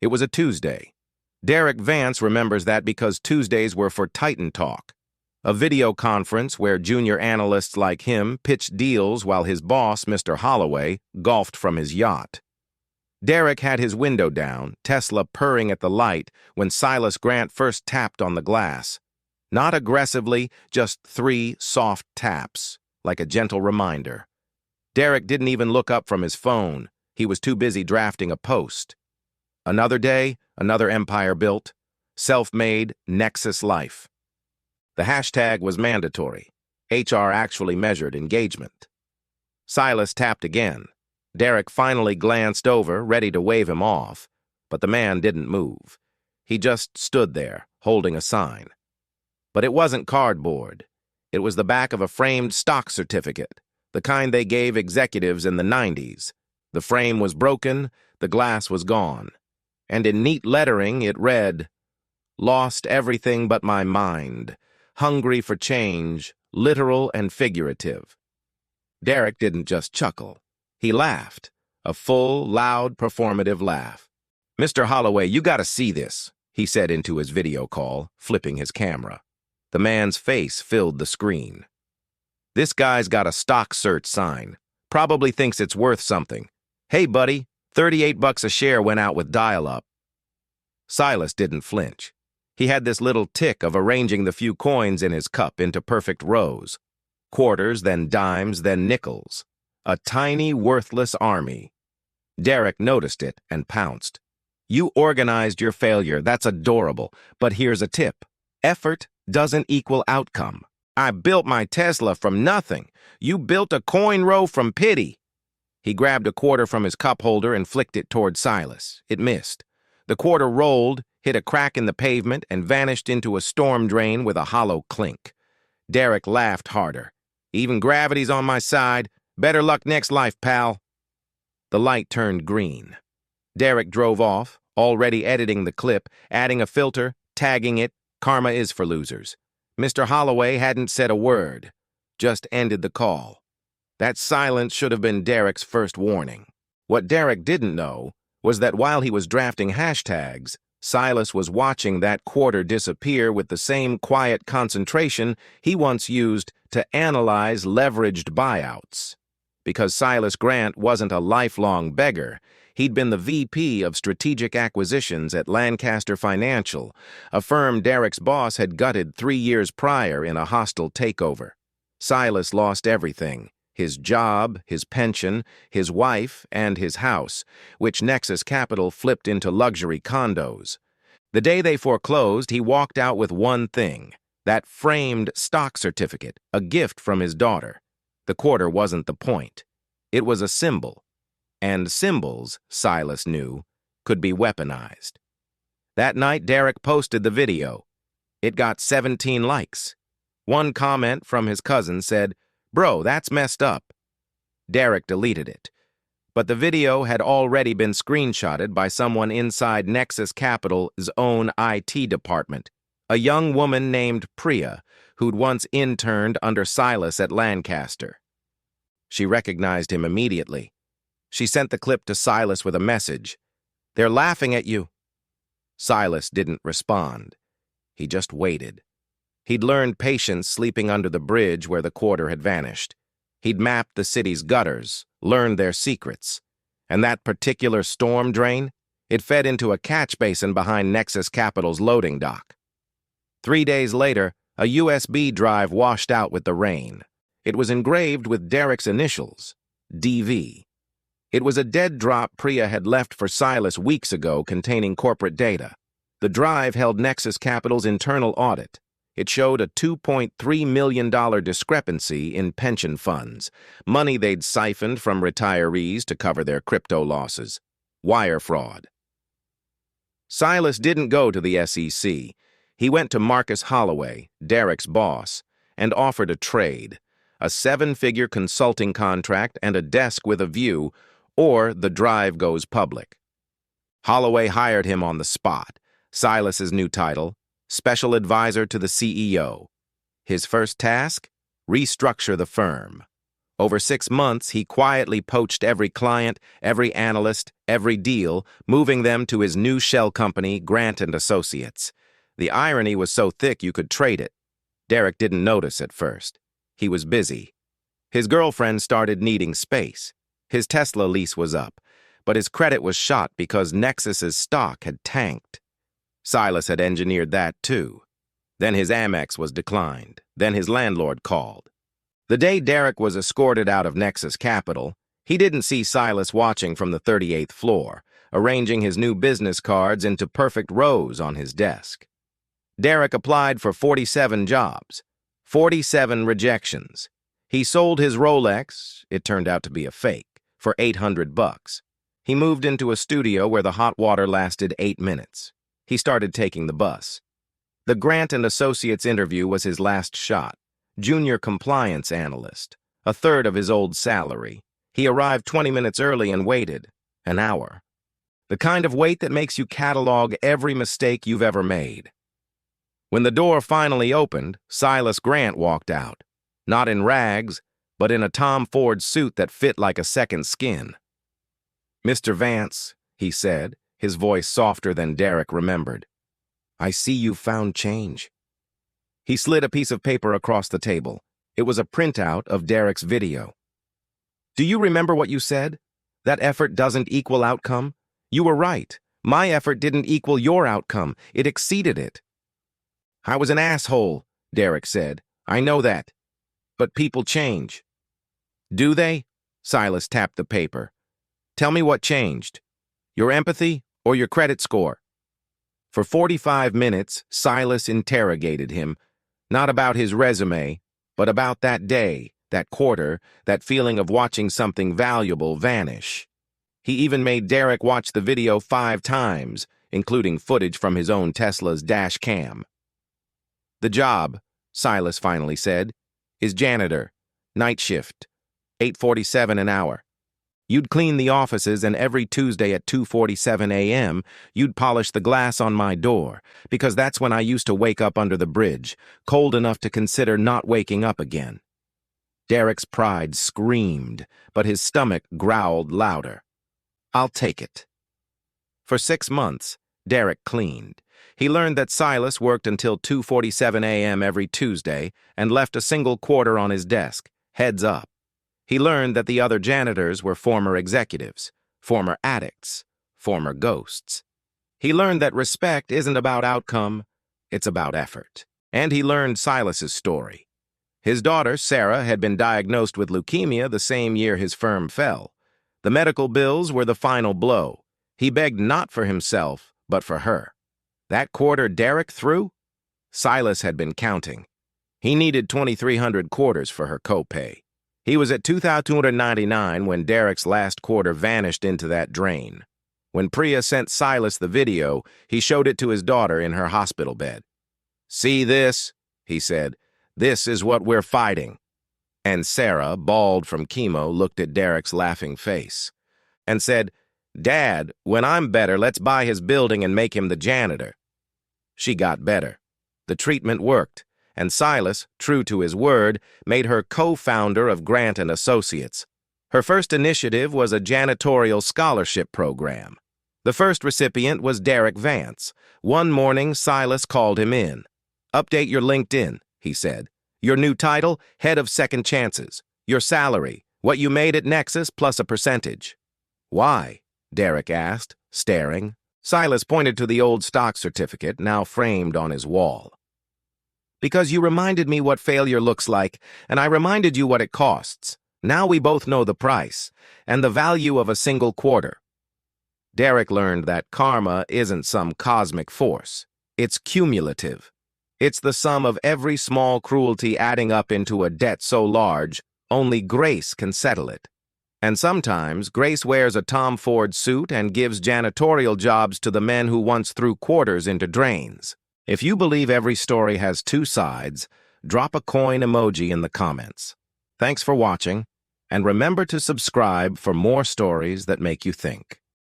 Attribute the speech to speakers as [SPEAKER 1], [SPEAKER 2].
[SPEAKER 1] It was a Tuesday. Derek Vance remembers that because Tuesdays were for Titan Talk, a video conference where junior analysts like him pitched deals while his boss, Mr. Holloway, golfed from his yacht. Derek had his window down, Tesla purring at the light, when Silas Grant first tapped on the glass. Not aggressively, just 3 soft taps, like a gentle reminder. Derek didn't even look up from his phone. He was too busy drafting a post. Another day, another empire built. Self-made Nexus life. The hashtag was mandatory. HR actually measured engagement. Silas tapped again. Derek finally glanced over, ready to wave him off, but the man didn't move. He just stood there, holding a sign. But it wasn't cardboard. It was the back of a framed stock certificate, the kind they gave executives in the 90s. The frame was broken, the glass was gone. And in neat lettering it read, "Lost everything but my mind. Hungry for change, literal and figurative." Derek didn't just chuckle. He laughed, a full, loud, performative laugh. "Mr. Holloway, you gotta see this," he said into his video call, flipping his camera. The man's face filled the screen. "This guy's got a stock search sign. Probably thinks it's worth something. Hey, buddy, $38 a share went out with dial-up." Silas didn't flinch. He had this little tick of arranging the few coins in his cup into perfect rows. Quarters, then dimes, then nickels. A tiny, worthless army. Derek noticed it and pounced. "You organized your failure, that's adorable, but here's a tip. Effort doesn't equal outcome. I built my Tesla from nothing. You built a coin row from pity." He grabbed a quarter from his cup holder and flicked it toward Silas. It missed. The quarter rolled, hit a crack in the pavement, and vanished into a storm drain with a hollow clink. Derek laughed harder. "Even gravity's on my side. Better luck next life, pal." The light turned green. Derek drove off, already editing the clip, adding a filter, tagging it, "Karma is for losers." Mr. Holloway hadn't said a word, just ended the call. That silence should have been Derek's first warning. What Derek didn't know was that while he was drafting hashtags, Silas was watching that quarter disappear with the same quiet concentration he once used to analyze leveraged buyouts. Because Silas Grant wasn't a lifelong beggar, he'd been the VP of Strategic Acquisitions at Lancaster Financial, a firm Derek's boss had gutted 3 years prior in a hostile takeover. Silas lost everything. His job, his pension, his wife, and his house, which Nexus Capital flipped into luxury condos. The day they foreclosed, he walked out with one thing, that framed stock certificate, a gift from his daughter. The quarter wasn't the point. It was a symbol. And symbols, Silas knew, could be weaponized. That night, Derek posted the video. It got 17 likes. One comment from his cousin said, "Bro, that's messed up." Derek deleted it. But the video had already been screenshotted by someone inside Nexus Capital's own IT department, a young woman named Priya, who'd once interned under Silas at Lancaster. She recognized him immediately. She sent the clip to Silas with a message. "They're laughing at you." Silas didn't respond. He just waited. He'd learned patience sleeping under the bridge where the quarter had vanished. He'd mapped the city's gutters, learned their secrets. And that particular storm drain, it fed into a catch basin behind Nexus Capital's loading dock. 3 days later, a USB drive washed out with the rain. It was engraved with Derek's initials, DV. It was a dead drop Priya had left for Silas weeks ago containing corporate data. The drive held Nexus Capital's internal audit. It showed a $2.3 million discrepancy in pension funds, money they'd siphoned from retirees to cover their crypto losses. Wire fraud. Silas didn't go to the SEC. He went to Marcus Holloway, Derek's boss, and offered a trade, a 7-figure consulting contract and a desk with a view, or the drive goes public. Holloway hired him on the spot. Silas's new title, Special Advisor to the CEO. His first task? Restructure the firm. Over 6 months, he quietly poached every client, every analyst, every deal, moving them to his new shell company, Grant and Associates. The irony was so thick you could trade it. Derek didn't notice at first. He was busy. His girlfriend started needing space. His Tesla lease was up, but his credit was shot because Nexus's stock had tanked. Silas had engineered that too. Then his Amex was declined. Then his landlord called. The day Derek was escorted out of Nexus Capital, he didn't see Silas watching from the 38th floor, arranging his new business cards into perfect rows on his desk. Derek applied for 47 jobs, 47 rejections. He sold his Rolex, it turned out to be a fake, for $800. He moved into a studio where the hot water lasted 8 minutes. He started taking the bus. The Grant and Associates interview was his last shot. Junior compliance analyst, a third of his old salary. He arrived 20 minutes early and waited an hour. The kind of wait that makes you catalog every mistake you've ever made. When the door finally opened, Silas Grant walked out, not in rags, but in a Tom Ford suit that fit like a second skin. "Mr. Vance," he said, his voice softer than Derek remembered, "I see you found change." He slid a piece of paper across the table. It was a printout of Derek's video. "Do you remember what you said? That effort doesn't equal outcome? You were right. My effort didn't equal your outcome. It exceeded it." "I was an asshole," Derek said. "I know that. But people change." "Do they?" Silas tapped the paper. "Tell me what changed. Your empathy or your credit score?" For 45 minutes, Silas interrogated him, not about his resume, but about that day, that quarter, that feeling of watching something valuable vanish. He even made Derek watch the video 5 times, including footage from his own Tesla's dash cam. "The job," Silas finally said, "is janitor, night shift, $8.47 an hour. You'd clean the offices, and every Tuesday at 2:47 a.m., you'd polish the glass on my door, because that's when I used to wake up under the bridge, cold enough to consider not waking up again." Derek's pride screamed, but his stomach growled louder. "I'll take it." For 6 months, Derek cleaned. He learned that Silas worked until 2:47 a.m. every Tuesday and left a single quarter on his desk, heads up. He learned that the other janitors were former executives, former addicts, former ghosts. He learned that respect isn't about outcome, it's about effort. And he learned Silas's story. His daughter, Sarah, had been diagnosed with leukemia the same year his firm fell. The medical bills were the final blow. He begged not for himself, but for her. That quarter Derek threw? Silas had been counting. He needed 2,300 quarters for her copay. He was at 2,299 when Derek's last quarter vanished into that drain. When Priya sent Silas the video, he showed it to his daughter in her hospital bed. "See this?" he said. "This is what we're fighting." And Sarah, bald from chemo, looked at Derek's laughing face and said, "Dad, when I'm better, let's buy his building and make him the janitor." She got better. The treatment worked. And Silas, true to his word, made her co-founder of Grant and Associates. Her first initiative was a janitorial scholarship program. The first recipient was Derek Vance. One morning, Silas called him in. "Update your LinkedIn," he said. "Your new title, head of second chances. Your salary, what you made at Nexus plus a percentage." "Why?" Derek asked, staring. Silas pointed to the old stock certificate, now framed on his wall. "Because you reminded me what failure looks like, and I reminded you what it costs. Now we both know the price, and the value of a single quarter." Derek learned that karma isn't some cosmic force. It's cumulative. It's the sum of every small cruelty adding up into a debt so large, only grace can settle it. And sometimes, grace wears a Tom Ford suit and gives janitorial jobs to the men who once threw quarters into drains. If you believe every story has 2 sides, drop a coin emoji in the comments. Thanks for watching, and remember to subscribe for more stories that make you think.